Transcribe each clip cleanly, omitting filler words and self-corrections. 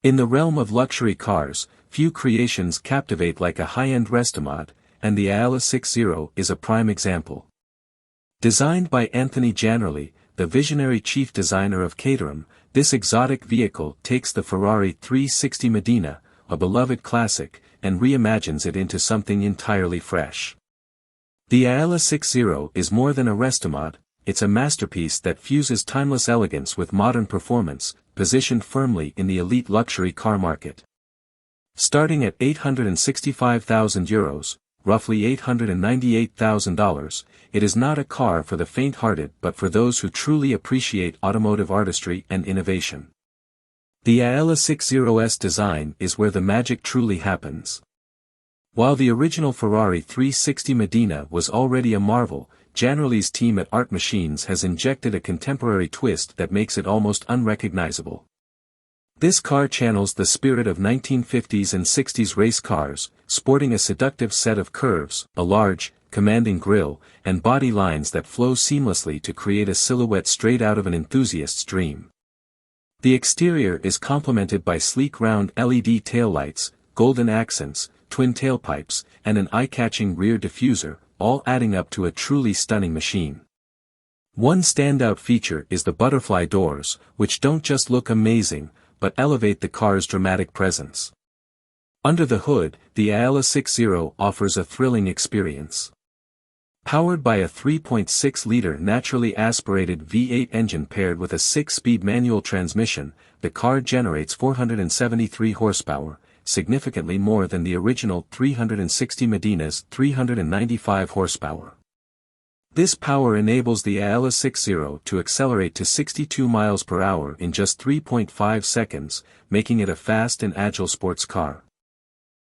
In the realm of luxury cars, few creations captivate like a high-end Restomod, and the Ælla-60 is a prime example. Designed by Anthony Jannarelly, the visionary chief designer of Caterham, this exotic vehicle takes the Ferrari 360 Modena, a beloved classic, and reimagines it into something entirely fresh. The Ælla-60 is more than a Restomod, it's a masterpiece that fuses timeless elegance with modern performance, positioned firmly in the elite luxury car market. Starting at €865,000, roughly $898,000, it is not a car for the faint-hearted but for those who truly appreciate automotive artistry and innovation. The Ælla-60's design is where the magic truly happens. While the original Ferrari 360 Modena was already a marvel, Jannarelly's team at Artmachines has injected a contemporary twist that makes it almost unrecognizable. This car channels the spirit of 1950s and 60s race cars, sporting a seductive set of curves, a large, commanding grille, and body lines that flow seamlessly to create a silhouette straight out of an enthusiast's dream. The exterior is complemented by sleek round LED taillights, golden accents, twin tailpipes, and an eye-catching rear diffuser, all adding up to a truly stunning machine. One standout feature is the butterfly doors, which don't just look amazing, but elevate the car's dramatic presence. Under the hood, the Ælla-60 offers a thrilling experience. Powered by a 3.6-liter naturally aspirated V8 engine paired with a 6-speed manual transmission, the car generates 473 horsepower, significantly more than the original 360 Modena's 395 horsepower. This power enables the Ælla-60 to accelerate to 62 miles per hour in just 3.5 seconds, making it a fast and agile sports car.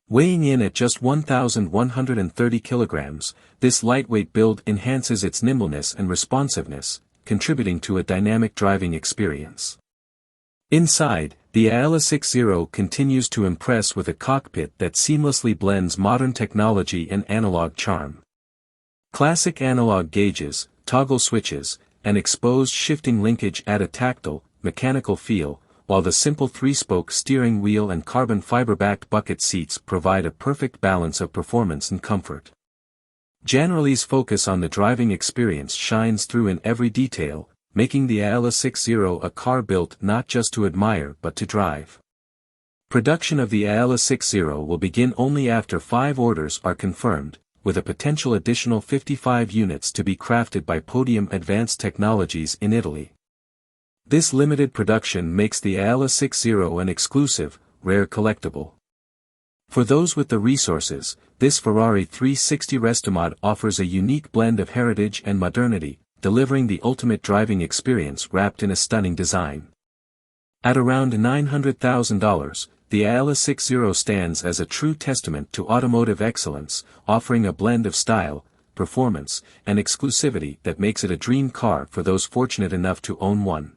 Weighing in at just 1,130 kilograms, this lightweight build enhances its nimbleness and responsiveness, contributing to a dynamic driving experience. Inside, the Ælla-60 continues to impress with a cockpit that seamlessly blends modern technology and analog charm. Classic analog gauges, toggle switches, and exposed shifting linkage add a tactile, mechanical feel, while the simple 3-spoke steering wheel and carbon fiber-backed bucket seats provide a perfect balance of performance and comfort. Jannarelly's focus on the driving experience shines through in every detail, making the Ælla-60 a car built not just to admire but to drive. Production of the Ælla-60 will begin only after 5 orders are confirmed, with a potential additional 55 units to be crafted by Podium Advanced Technologies in Italy. This limited production makes the Ælla-60 an exclusive, rare collectible. For those with the resources, this Ferrari 360 Restomod offers a unique blend of heritage and modernity, delivering the ultimate driving experience wrapped in a stunning design. At around $900,000, the Ælla-60 stands as a true testament to automotive excellence, offering a blend of style, performance, and exclusivity that makes it a dream car for those fortunate enough to own one.